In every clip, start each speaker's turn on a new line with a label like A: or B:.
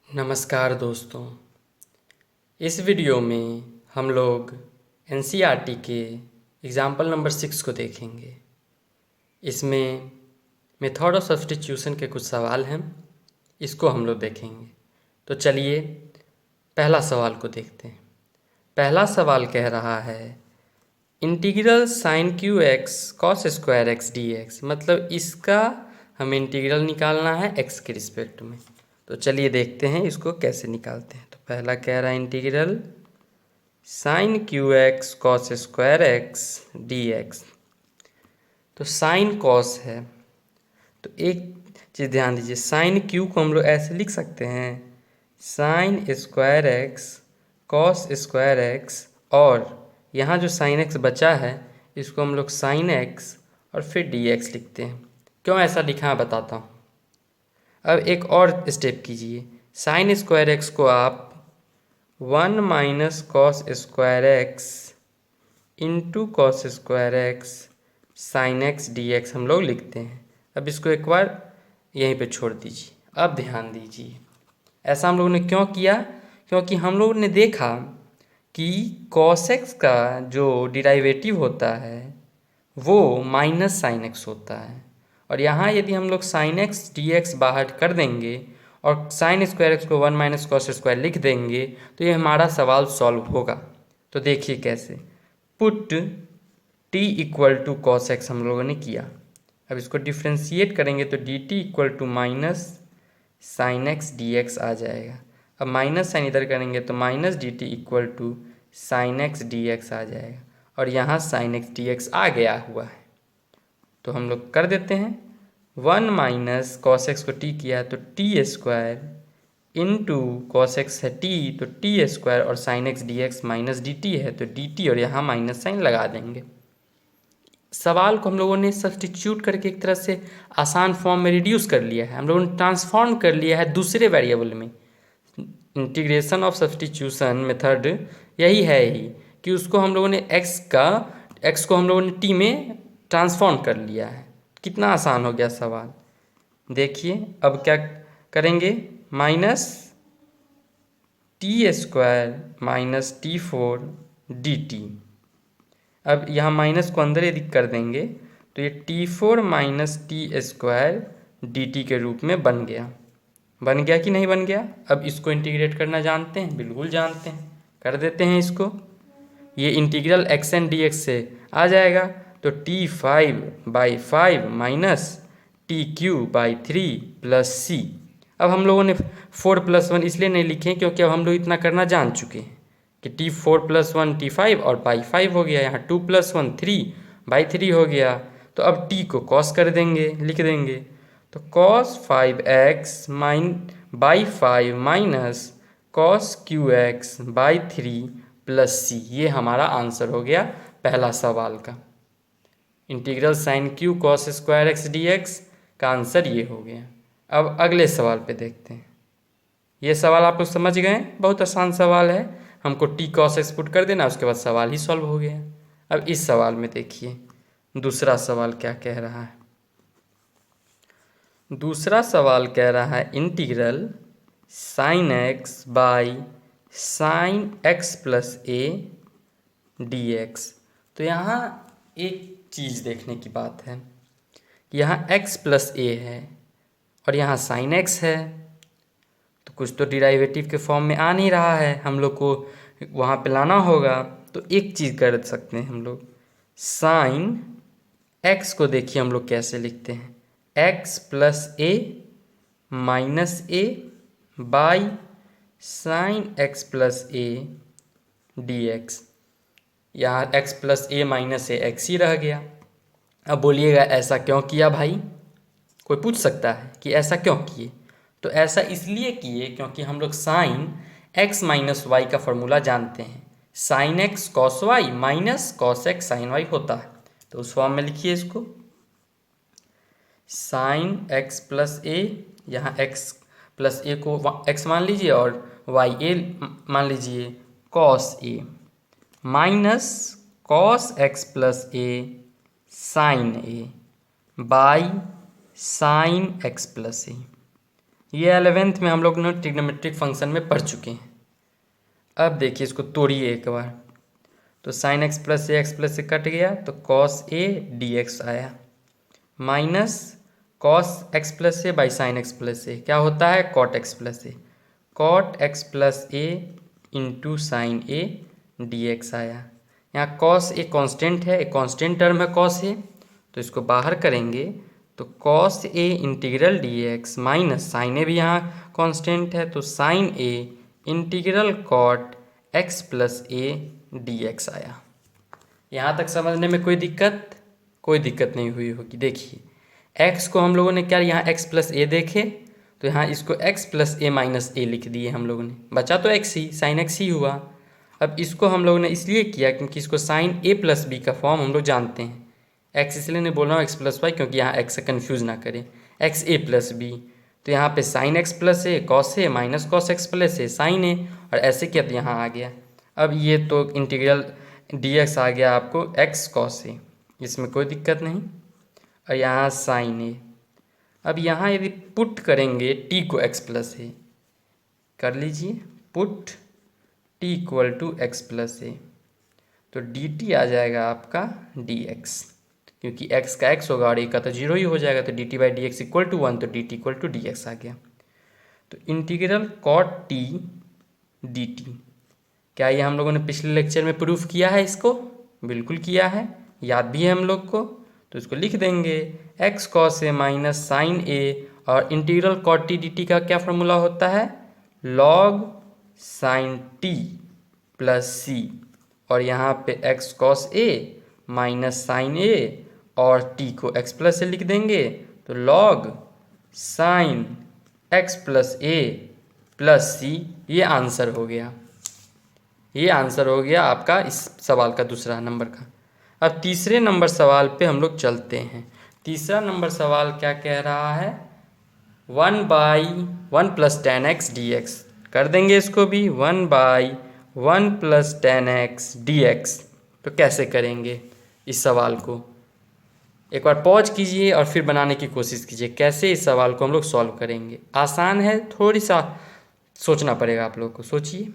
A: नमस्कार दोस्तों। इस वीडियो में हम लोग एनसीईआरटी के एग्जाम्पल नंबर 6 को देखेंगे। इसमें मेथड ऑफ सब्स्टिट्यूशन के कुछ सवाल हैं, इसको हम लोग देखेंगे। तो चलिए पहला सवाल को देखते हैं। पहला सवाल कह रहा है integral sine cube x cos square x d x, मतलब इसका हमें इंटीग्रल निकालना है एक्स के रिस्पेक्ट में। तो चलिए देखते हैं इसको कैसे निकालते हैं। तो पहला कह रहा है integral sine cube x cos square x d x. तो साइन कॉस है, तो एक चीज़ ध्यान दीजिए, साइन क्यू को हम लोग ऐसे लिख सकते हैं sine square x cos square x, और यहाँ जो साइन एक्स बचा है इसको हम लोग साइन एक्स और फिर डी एक्स लिखते हैं। क्यों ऐसा लिखा है बताता हूँ। अब एक और स्टेप कीजिए, साइन स्क्वायर एक्स को आप 1 minus cos square x into cos square x sign x d x हम लोग लिखते हैं। अब इसको एक बार यहीं पे छोड़ दीजिए। अब ध्यान दीजिए, ऐसा हम लोगों ने क्यों किया? क्योंकि हम लोगों ने देखा कि कॉस एक्स का जो डिराइवेटिव होता है वो माइनस साइन एक्स होता है, और यहाँ यदि हम लोग साइन एक्स डी एक्स बाहर कर देंगे और साइन स्क्वायर एक्स को 1 माइनस कॉस स्क्वायर लिख देंगे तो ये हमारा सवाल सॉल्व होगा। तो देखिए कैसे, put t equal to cos x हम लोगों ने किया। अब इसको डिफ्रेंशिएट करेंगे तो d t equal to minus sine x d x आ जाएगा। अब माइनस साइन इधर करेंगे तो minus d t equal to sine x d x आ जाएगा, और यहाँ साइन एक्स डी एक्स आ गया हुआ है। तो हम लोग कर देते हैं 1 माइनस कॉस एक्स को टी किया तो T square into cos x है टी, तो टी स्क्वायर, और sign x d x minus d T है तो डी टी, और यहाँ माइनस साइन लगा देंगे। सवाल को हम लोगों ने सब्स्टिट्यूट करके एक तरह से आसान फॉर्म में रिड्यूस कर लिया है, हम लोगों ने ट्रांसफॉर्म कर लिया है दूसरे वेरिएबल में। इंटीग्रेशन ऑफ सब्स्टिट्यूशन मेथड यही है ही कि उसको हम लोगों ने एक्स को हम लोगों ने टी में ट्रांसफॉर्म कर लिया है। कितना आसान हो गया सवाल। देखिए अब क्या करेंगे, minus T square minus T four D T. अब यहाँ माइनस को अंदर यदि कर देंगे तो ये T four minus T square D T के रूप में बन गया। बन गया कि नहीं बन गया? अब इसको इंटीग्रेट करना जानते हैं? बिल्कुल जानते हैं, कर देते हैं इसको। ये integral x n d x से आ जाएगा, तो t 5/5 minus t cube by 3 plus c. अब हम लोगों ने 4 + 1 इसलिए नहीं लिखे क्योंकि अब हम लोग इतना करना जान चुके हैं कि टी 4 + 1 टी 5 और बाई 5 हो गया, यहाँ 2 + 1 3/3 हो गया। तो अब टी को कॉस कर देंगे, लिख देंगे, तो cos 5x by 5 minus cos cube x by 3 plus c. ये हमारा आंसर हो गया पहला सवाल का। Integral sine cube cos square x d x का आंसर ये हो गया। अब अगले सवाल पे देखते हैं। ये सवाल आप लोग समझ गए, बहुत आसान सवाल है, हमको टी कॉस एक्स पुट कर देना, उसके बाद सवाल ही सॉल्व हो गया। अब इस सवाल में देखिए दूसरा सवाल क्या कह रहा है। दूसरा सवाल कह रहा है integral sine x by sine x plus a d x. तो यहाँ एक चीज़ देखने की बात है कि यहाँ x प्लस ए है और यहाँ साइन एक्स है, तो कुछ तो डिराइवेटिव के फॉर्म में आ नहीं रहा है, हम लोग को वहाँ पे लाना होगा। तो एक चीज़ कर सकते हैं हम लोग, साइन एक्स को देखिए हम लोग कैसे लिखते हैं, x plus A minus A by sine x plus a d x. यहाँ एक्स प्लस ए माइनस ए एक्स ही रह गया। अब बोलिएगा ऐसा क्यों किया भाई? कोई पूछ सकता है कि ऐसा क्यों किए? तो ऐसा इसलिए किए क्योंकि हम लोग साइन एक्स माइनस वाई का फॉर्मूला जानते हैं, sine x cos y minus cos x sine y होता है। तो उस फॉर्म में लिखिए इसको, साइन एक्स प्लस ए, यहाँ एक्स प्लस ए को एक्स मान लीजिए और वाई ए मान लीजिए, cos a minus cos x plus a sine a by sine x plus a. ये 11th में हम लोग ने ट्रिग्नोमेट्रिक फंक्शन में पढ़ चुके हैं। अब देखिए इसको तोड़िए एक बार, तो साइन एक्स प्लस से कट गया तो कॉस ए डी एक्स आया, minus cos x plus a by sine x plus a क्या होता है, cot x plus a, cot x plus a into sine a d x आया। यहाँ cos a constant है, एक कांस्टेंट टर्म है cos a, तो इसको बाहर करेंगे तो cos a integral d x minus sine a भी यहाँ कांस्टेंट है तो sine a integral cot x plus a d x आया। यहाँ तक समझने में कोई दिक्कत नहीं हुई होगी। देखिए x को हम लोगों ने क्या यहाँ x प्लस ए देखे तो यहाँ इसको x प्लस ए माइनस ए लिख दिए हम लोगों ने, बचा तो x ही, साइन x ही हुआ। अब इसको हम लोगों ने इसलिए किया क्योंकि इसको साइन a प्लस बी का फॉर्म हम लोग जानते हैं, x इसलिए नहीं बोल रहा हूँ x प्लस वाई क्योंकि यहाँ x से कन्फ्यूज़ ना करें, एक्स ए प्लस बी, तो यहाँ पे sign x plus A cos a minus cos x plus a sine a, और ऐसे किया तो यहाँ आ गया। अब ये तो इंटीग्रल डी एक्स आ गया आपको एक्स कॉस ए, इसमें कोई दिक्कत नहीं, और यहाँ साइन ए। अब यहाँ यदि पुट करेंगे टी को एक्स प्लस ए, कर लीजिए put t equal to x plus a, तो डी टी आ जाएगा आपका डी एक्स, क्योंकि x का x होगा और ए का तो जीरो ही हो जाएगा, तो d t by d x equal to 1, तो d t equal to d x आ गया। तो integral cot t d t, क्या ये हम लोगों ने पिछले लेक्चर में प्रूफ किया है इसको? बिल्कुल किया है, याद भी है हम लोग को, तो इसको लिख देंगे x cos a minus sine a, और integral cot t d t का क्या फॉर्मूला होता है, log sine t plus c, और यहाँ पे x cos a minus sine a और टी को एक्स प्लस ए लिख देंगे, तो log sine x plus a plus c, ये आंसर हो गया। ये आंसर हो गया आपका इस सवाल का दूसरा नंबर का। अब तीसरे नंबर सवाल पे हम लोग चलते हैं। तीसरा नंबर सवाल क्या कह रहा है, 1/1 plus ten x d x, कर देंगे इसको भी 1/1 plus ten x d x. तो कैसे करेंगे इस सवाल को, एक बार पॉज कीजिए और फिर बनाने की कोशिश कीजिए कैसे इस सवाल को हम लोग सॉल्व करेंगे। आसान है, थोड़ी सा सोचना पड़ेगा आप लोग को, सोचिए,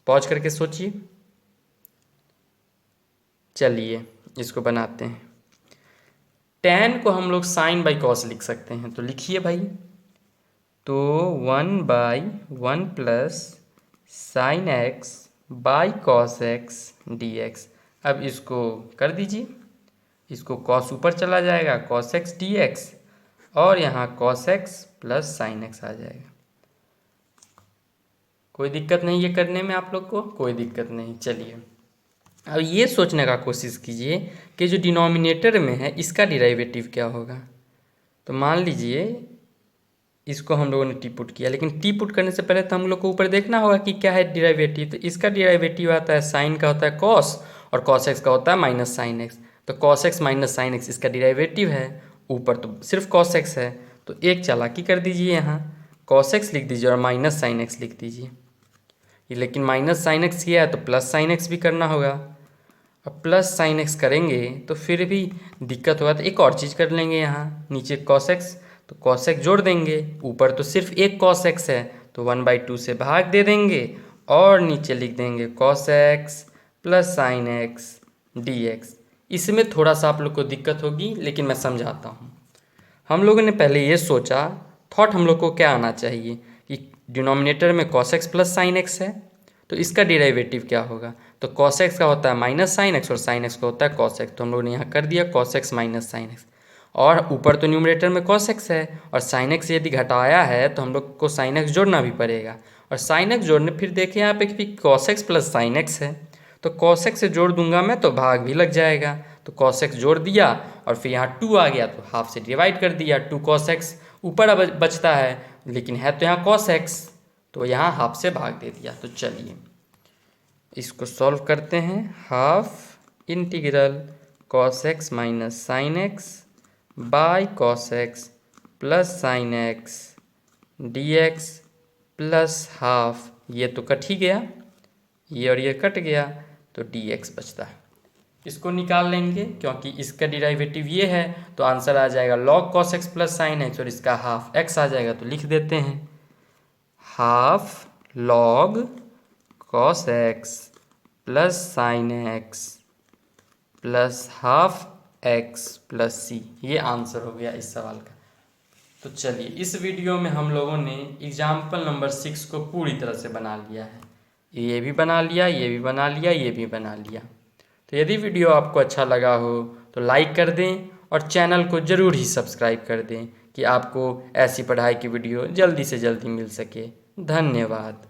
A: पॉज करके सोचिए। चलिए इसको बनाते हैं। tan को हम लोग साइन बाई कॉस लिख सकते हैं, तो लिखिए भाई, तो 1/1 plus sine x by cos x d x. अब इसको कर दीजिए, इसको कॉस ऊपर चला जाएगा कॉस एक्स डी एक्स, और यहाँ cos x plus sine x आ जाएगा। कोई दिक्कत नहीं ये करने में आप लोग को, कोई दिक्कत नहीं। चलिए अब ये सोचने का कोशिश कीजिए कि जो डिनोमिनेटर में है इसका डिराइवेटिव क्या होगा। तो मान लीजिए इसको हम लोगों ने टी पुट किया, लेकिन टी पुट करने से पहले तो हम लोग को ऊपर देखना होगा कि क्या है डिराइवेटिव। तो इसका डिराइवेटिव आता है साइन का होता है कॉस, और कॉस एक्स का होता है माइनस साइन एक्स। तो cos x minus sine x इसका डिराइवेटिव है, ऊपर तो सिर्फ कॉस एक्स है, तो एक चालाकी कर दीजिए, यहाँ कॉस एक्स लिख दीजिए और माइनस साइन एक्स लिख दीजिए। ये लेकिन माइनस साइन एक्स किया है तो प्लस साइन एक्स भी करना होगा। अब प्लस साइन एक्स करेंगे तो फिर भी दिक्कत होगा, तो एक और चीज़ कर लेंगे, यहाँ नीचे कॉस एक्स, तो कॉस एक्स जोड़ देंगे, ऊपर तो सिर्फ एक कॉस एक्स है तो 1/2 से भाग दे देंगे, और नीचे लिख देंगे cos x plus sine x d x. इसमें थोड़ा सा आप लोग को दिक्कत होगी, लेकिन मैं समझाता हूँ। हम लोगों ने पहले ये सोचा, थॉट हम लोग को क्या आना चाहिए कि डिनोमिनेटर में cos x plus sine x है, तो इसका डिराइवेटिव क्या होगा। तो कॉस एक्स का होता है माइनस साइन एक्स और साइन एक्स का होता है कॉस एक्स, तो हम लोगों ने यहाँ कर दिया cos x minus sine x, और ऊपर तो न्यूमरेटर में कॉस एक्स है, और साइन एक्स यदि घटाया है तो हम लोग को साइन एक्स जोड़ना भी पड़ेगा, और साइन एक्स जोड़ने फिर देखिए यहाँ पे कि cos x plus sine x है, तो कॉस एक्स से जोड़ दूंगा मैं तो भाग भी लग जाएगा, तो कॉस एक्स जोड़ दिया और फिर यहाँ 2 आ गया तो हाफ से डिवाइड कर दिया, 2 कॉस एक्स ऊपर अब बचता है, लेकिन है तो यहाँ कॉस एक्स, तो यहाँ हाफ से भाग दे दिया। तो चलिए इसको सॉल्व करते हैं। Half integral cos x minus sine x by cos x plus sine x d x plus half, ये तो कट ही गया, ये और ये कट गया, तो डी एक्स बचता है। इसको निकाल लेंगे क्योंकि इसका डिराइवेटिव ये है, तो आंसर आ जाएगा log cos x plus sine x, और इसका हाफ x आ जाएगा, तो लिख देते हैं half log cos x plus sine x plus half x plus c. ये आंसर हो गया इस सवाल का। तो चलिए, इस वीडियो में हम लोगों ने एग्जाम्पल नंबर 6 को पूरी तरह से बना लिया है। ये भी बना लिया, ये भी बना लिया, ये भी बना लिया। तो यदि वीडियो आपको अच्छा लगा हो तो लाइक कर दें और चैनल को ज़रूर ही सब्सक्राइब कर दें कि आपको ऐसी पढ़ाई की वीडियो जल्दी से जल्दी मिल सके। धन्यवाद।